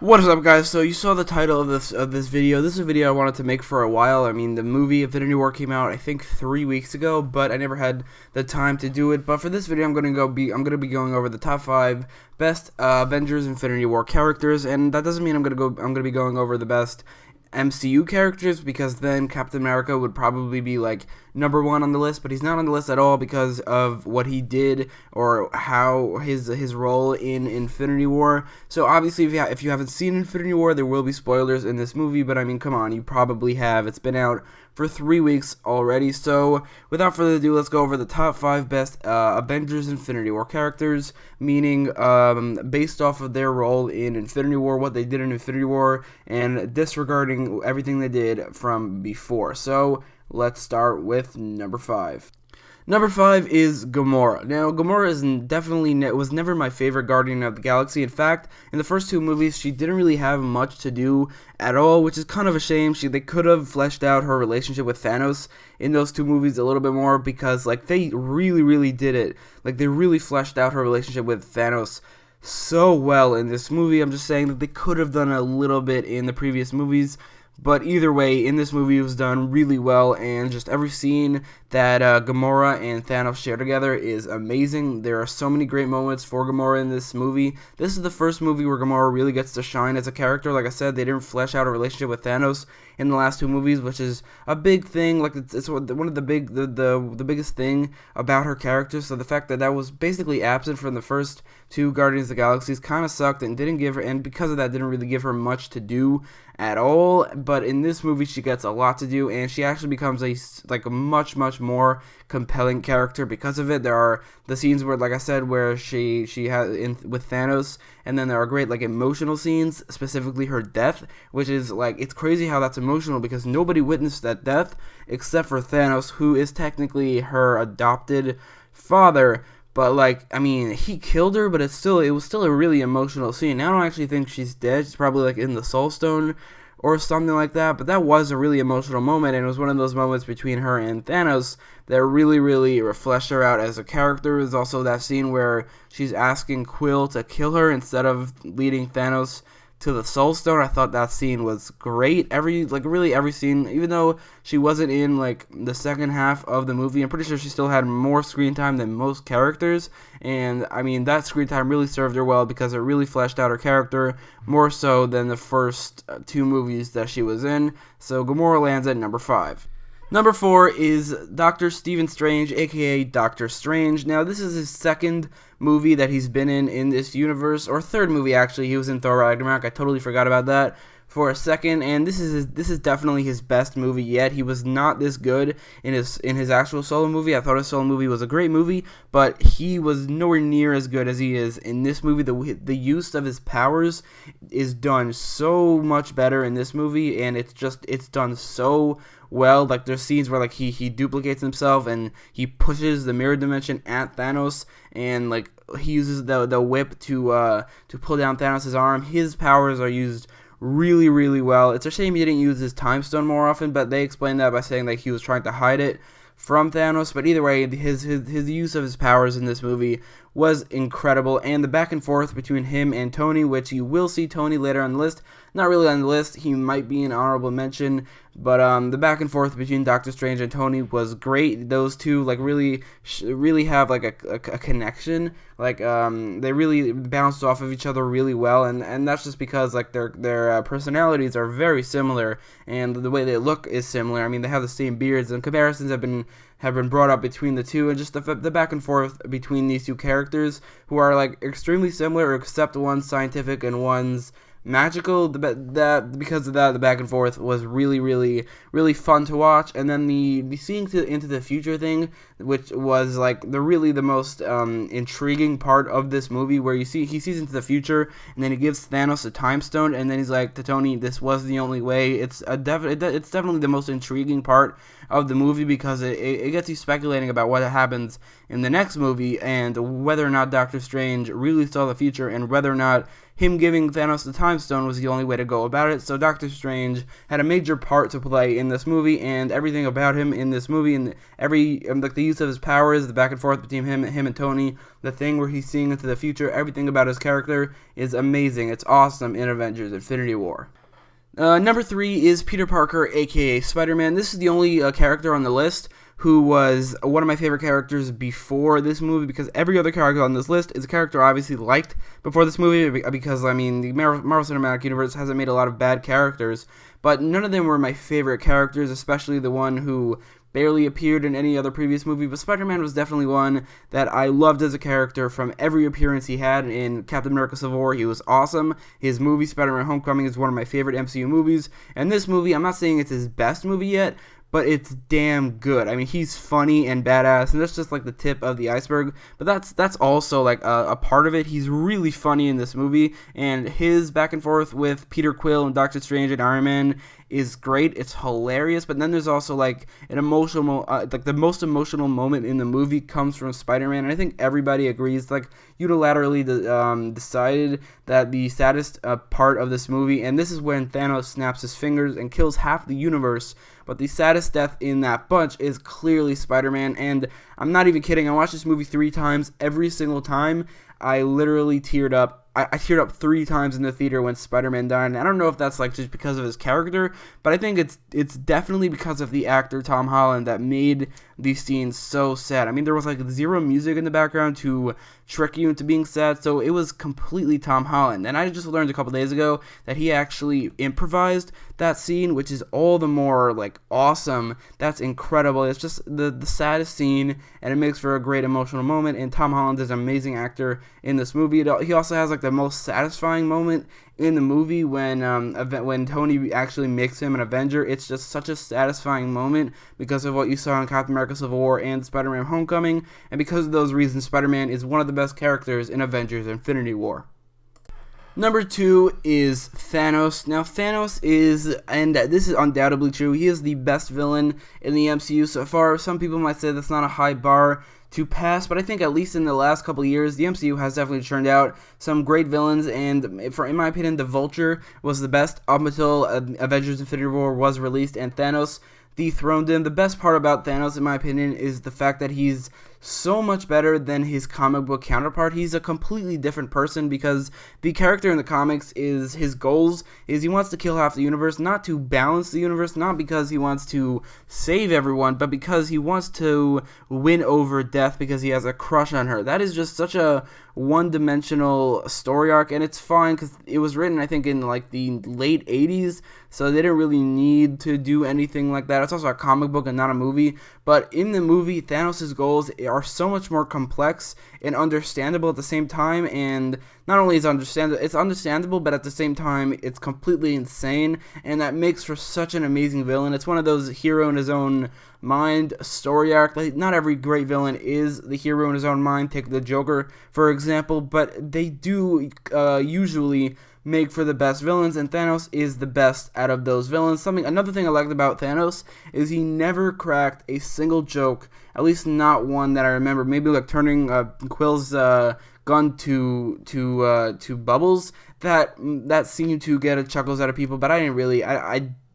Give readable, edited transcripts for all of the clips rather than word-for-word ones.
What is up, guys? So you saw the title of this video. This is a video I wanted to make for a while. I mean, the movie Infinity War came out I think 3 weeks ago, but I never had the time to do it. But for this video, I'm gonna be going over the top 5 best Avengers Infinity War characters, and that doesn't mean I'm gonna be going over the best MCU characters, because then Captain America would probably be like #1 on the list, but he's not on the list at all because of what he did or how his role in Infinity War. So obviously, if you haven't seen Infinity War, there will be spoilers in this movie, but I mean, come on, you probably have. It's been out for 3 weeks already. So without further ado, let's go over the top 5 best Avengers Infinity War characters, meaning based off of their role in Infinity War, what they did in Infinity War, and disregarding everything they did from before. So let's start with number 5. Number 5 is Gamora. Now, Gamora was never my favorite Guardian of the Galaxy. In fact, in the first 2 movies, she didn't really have much to do at all, which is kind of a shame. They could have fleshed out her relationship with Thanos in those 2 movies a little bit more, because like they really did it. Like, they really fleshed out her relationship with Thanos so well in this movie. I'm just saying that they could have done a little bit in the previous movies. But either way, in this movie, it was done really well, and just every scene that Gamora and Thanos share together is amazing. There are so many great moments for Gamora in this movie. This is the first movie where Gamora really gets to shine as a character. Like I said, they didn't flesh out a relationship with Thanos in the last 2 movies, which is a big thing. Like, it's one of the biggest thing about her character. So the fact that that was basically absent from the first 2 Guardians of the Galaxies kind of sucked, and didn't give her, and because of that, didn't really give her much to do at all. But in this movie, she gets a lot to do, and she actually becomes a much more compelling character because of it. There are the scenes where, like I said, where she has with Thanos, and then there are great like emotional scenes, specifically her death, which is like, it's crazy how that's emotional, because nobody witnessed that death except for Thanos, who is technically her adopted father. But like, I mean, he killed her, but it was still a really emotional scene. I don't actually think she's dead. She's probably like in the Soul Stone or something like that. But that was a really emotional moment, and it was one of those moments between her and Thanos that really fleshed her out as a character. There's also that scene where she's asking Quill to kill her instead of leading Thanos to the Soul Stone. I thought that scene was great. Every scene, even though she wasn't in like the second half of the movie, I'm pretty sure she still had more screen time than most characters, and I mean, that screen time really served her well, because it really fleshed out her character more so than the first 2 movies that she was in. So Gamora lands at number 5. Number 4 is Dr. Stephen Strange, aka Doctor Strange. Now, this is his second movie that he's been in this universe, or third movie actually. He was in Thor Ragnarok. I totally forgot about that for a second, and this is definitely his best movie yet. He was not this good in his actual solo movie. I thought his solo movie was a great movie, but he was nowhere near as good as he is in this movie. The use of his powers is done so much better in this movie, and it's done so well. Like, there's scenes where like he duplicates himself and he pushes the mirror dimension at Thanos, and like he uses the whip to pull down Thanos' arm. His powers are used really well. It's a shame he didn't use his time stone more often, but they explained that by saying that he was trying to hide it from Thanos. But either way, his use of his powers in this movie was incredible, and the back and forth between him and Tony, which you will see Tony later on the list. Not really on the list, he might be an honorable mention, but the back and forth between Doctor Strange and Tony was great. Those two like really have like a connection. Like, they really bounced off of each other really well, and that's just because like their personalities are very similar, and the way they look is similar. I mean, they have the same beards, and comparisons have been brought up between the two, and just the back and forth between these 2 characters, who are like extremely similar, except one's scientific and one's magical. Because of that, the back and forth was really fun to watch. And then the seeing into the future thing, which was like the most intriguing part of this movie, where he sees into the future, and then he gives Thanos a time stone, and then he's like to Tony, "This was the only way." It's definitely the most intriguing part of the movie, because it gets you speculating about what happens in the next movie, and whether or not Doctor Strange really saw the future, and whether or not him giving Thanos the Time Stone was the only way to go about it. So Doctor Strange had a major part to play in this movie, and everything about him in this movie, and like the use of his powers, the back and forth between him and Tony, the thing where he's seeing into the future, everything about his character is amazing. It's awesome in Avengers: Infinity War. Number 3 is Peter Parker, aka Spider-Man. This is the only character on the list who was one of my favorite characters before this movie, because every other character on this list is a character I obviously liked before this movie, because, I mean, the Marvel Cinematic Universe hasn't made a lot of bad characters, but none of them were my favorite characters, especially the one who barely appeared in any other previous movie, but Spider-Man was definitely one that I loved as a character from every appearance he had. In Captain America Civil War, he was awesome. His movie, Spider-Man Homecoming, is one of my favorite MCU movies, and this movie, I'm not saying it's his best movie yet, but it's damn good. I mean, he's funny and badass, and that's just like the tip of the iceberg, but that's also like a part of it. He's really funny in this movie, and his back and forth with Peter Quill and Doctor Strange and Iron Man is great. It's hilarious, but then there's also like an emotional, like the most emotional moment in the movie comes from Spider-Man, and I think everybody agrees, like unilaterally decided that the saddest part of this movie, and this is when Thanos snaps his fingers and kills half the universe, but the saddest death in that bunch is clearly Spider-Man, and I'm not even kidding. I watched this movie 3 times. Every single time, I literally teared up. I teared up 3 times in the theater when Spider-Man died, and I don't know if that's like just because of his character, but I think it's definitely because of the actor Tom Holland that made these scenes so sad. I mean, there was like zero music in the background to trick you into being sad, so it was completely Tom Holland. And I just learned a couple days ago that he actually improvised that scene, which is all the more like awesome. That's incredible. It's just the saddest scene, and it makes for a great emotional moment, and Tom Holland is an amazing actor in this movie. He also has like the most satisfying moment in the movie when Tony actually makes him an Avenger. It's just such a satisfying moment because of what you saw in Captain America Civil War and Spider-Man Homecoming, and because of those reasons, Spider-Man is one of the best characters in Avengers: Infinity War. Number 2 is Thanos. Now, Thanos is, and this is undoubtedly true, he is the best villain in the MCU so far. Some people might say that's not a high bar to pass, but I think at least in the last couple of years, the MCU has definitely turned out some great villains, and in my opinion, the Vulture was the best up until Avengers: Infinity War was released, and Thanos dethroned him. The best part about Thanos, in my opinion, is the fact that he's so much better than his comic book counterpart. He's a completely different person, because the character in the comics is, his goals is he wants to kill half the universe, not to balance the universe, not because he wants to save everyone, but because he wants to win over death because he has a crush on her. That is just such a one-dimensional story arc, and it's fine because it was written, I think, in like the late 80s, so they didn't really need to do anything like that. It's also a comic book and not a movie, but in the movie, Thanos' goals are so much more complex and understandable at the same time, and not only is it's understandable, but at the same time, it's completely insane, and that makes for such an amazing villain. It's one of those hero in his own mind story arc. Like, not every great villain is the hero in his own mind. Take the Joker, for example, but they do usually make for the best villains, and Thanos is the best out of those villains. Another thing I liked about Thanos is he never cracked a single joke, at least not one that I remember. Maybe like turning Quill's gun to bubbles. That seemed to get chuckles out of people, but I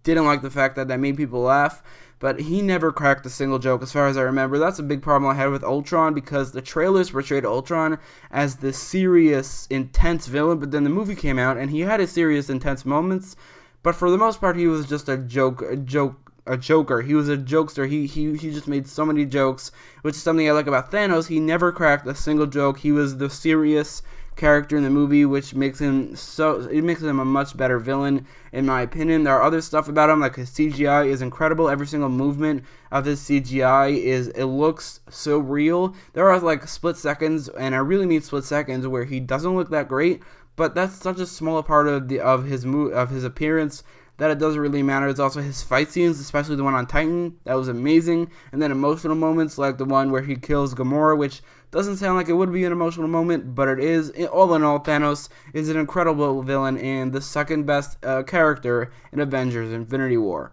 didn't like the fact that made people laugh. But he never cracked a single joke as far as I remember. That's a big problem I had with Ultron, because the trailers portrayed Ultron as this serious, intense villain, but then the movie came out and he had his serious, intense moments, but for the most part he was just a joker. He was a jokester. He just made so many jokes, which is something I like about Thanos. He never cracked a single joke. He was the serious character in the movie, which makes him a much better villain, in my opinion. There are other stuff about him, like his CGI is incredible. Every single movement of his CGI it looks so real. There are like split seconds, and I really mean split seconds, where he doesn't look that great, but that's such a small part of his appearance that it doesn't really matter. It's also his fight scenes, especially the one on Titan. That was amazing. And then emotional moments like the one where he kills Gamora, which doesn't sound like it would be an emotional moment, but it is. All in all, Thanos is an incredible villain and the second best character in Avengers: Infinity War.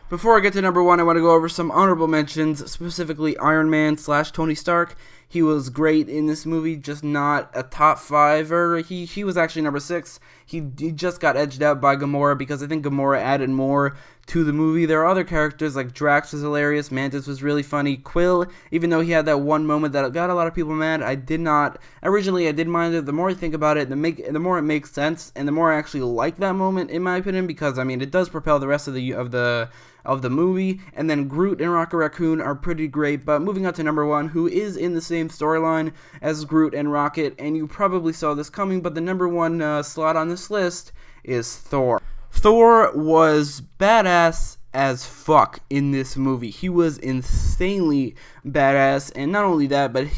Before I get to number 1, I want to go over some honorable mentions, specifically Iron Man / Tony Stark. he was great in this movie, just not a top 5, or he was actually number 6. He just got edged out by Gamora because I think Gamora added more to the movie. There are other characters like Drax was hilarious, Mantis was really funny, Quill, even though he had that one moment that got a lot of people mad, I did mind it. The more I think about it, the more it makes sense, and the more I actually like that moment, in my opinion, because I mean it does propel the rest of the movie. And then Groot and Rocket Raccoon are pretty great. But moving on to number 1, who is in the same storyline as Groot and Rocket, and you probably saw this coming, but the number 1 slot on this list is Thor. Thor was badass as fuck in this movie. He was insanely badass, and not only that, but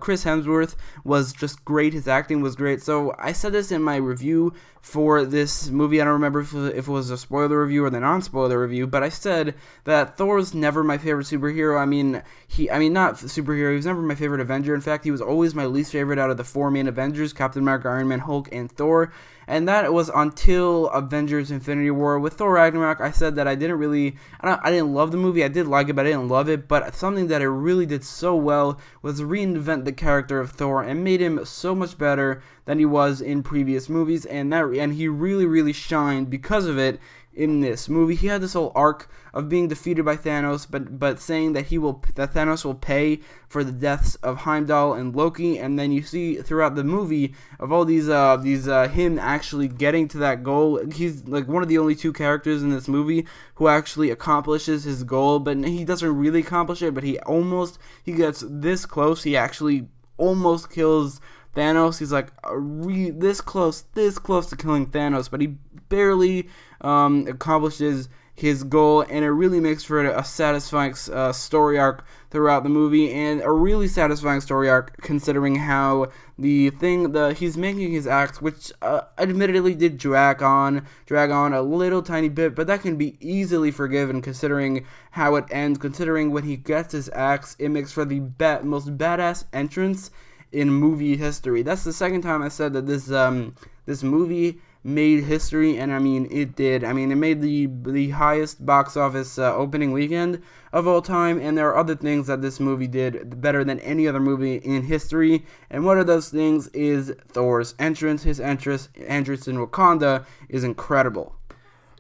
Chris Hemsworth was just great. His acting was great. So I said this in my review for this movie. I don't remember if it was a spoiler review or the non-spoiler review, but I said that Thor's never my favorite superhero. I mean not superhero. He was never my favorite Avenger. In fact, he was always my least favorite out of the 4 main Avengers: Captain America, Iron Man, Hulk, and Thor. And that was until Avengers: Infinity War. With Thor Ragnarok, I said that I didn't love the movie. I did like it, but I didn't love it. But something that it really did so well was reinvent the character of Thor and made him so much better than he was in previous movies. And he really, really shined because of it in this movie. He had this whole arc of being defeated by Thanos, but saying that Thanos will pay for the deaths of Heimdall and Loki. And then you see throughout the movie of all these him actually getting to that goal. He's like one of the only 2 characters in this movie who actually accomplishes his goal, but he doesn't really accomplish it, but he gets this close. He actually almost kills Thanos. He's like this close to killing Thanos, but he barely accomplishes his goal, and it really makes for a satisfying story arc throughout the movie, and a really satisfying story arc considering how he's making his axe, which admittedly did drag on a little tiny bit, but that can be easily forgiven considering how it ends. Considering when he gets his axe, it makes for the most badass entrance in movie history. That's the second time I said that this movie made history, and I mean it did. I mean it made the highest box office opening weekend of all time, and there are other things that this movie did better than any other movie in history, and one of those things is Thor's entrance. His entrance in Wakanda is incredible.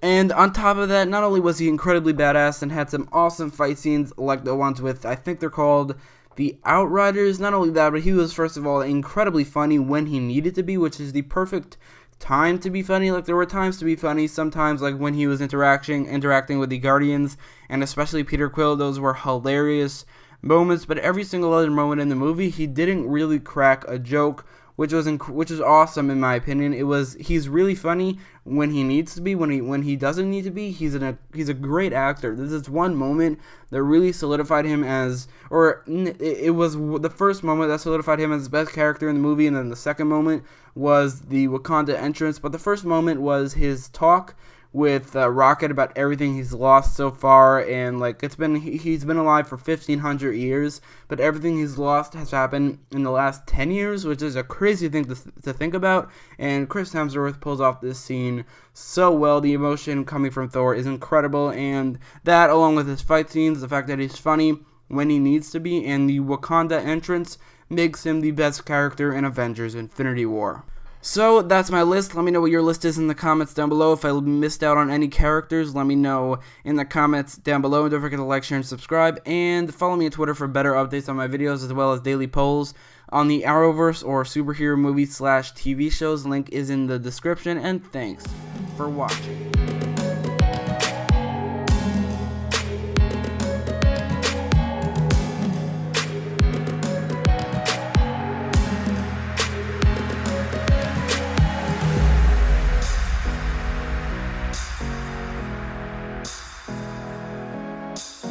And on top of that, not only was he incredibly badass and had some awesome fight scenes like the ones with, I think they're called the Outriders, not only that, but he was first of all incredibly funny when he needed to be, which is the perfect time to be funny. Like there were times to be funny, sometimes like when he was interacting with the Guardians, and especially Peter Quill, those were hilarious moments. But every single other moment in the movie, he didn't really crack a joke, which was awesome in my opinion. He's really funny when he needs to be. When he doesn't need to be, he's a great actor. This is one moment that really solidified him it was the first moment that solidified him as the best character in the movie, and then the second moment was the Wakanda entrance. But the first moment was his talk with Rocket about everything he's lost so far, and like he's been alive for 1,500 years, but everything he's lost has happened in the last 10 years, which is a crazy thing to think about. And Chris Hemsworth pulls off this scene so well. The emotion coming from Thor is incredible, and that, along with his fight scenes, the fact that he's funny when he needs to be, and the Wakanda entrance, makes him the best character in Avengers: Infinity War. So that's my list. Let me know what your list is in the comments down below. If I missed out on any characters, let me know in the comments down below. And don't forget to like, share, and subscribe. And follow me on Twitter for better updates on my videos, as well as daily polls on the Arrowverse or superhero movie / TV shows. Link is in the description. And thanks for watching.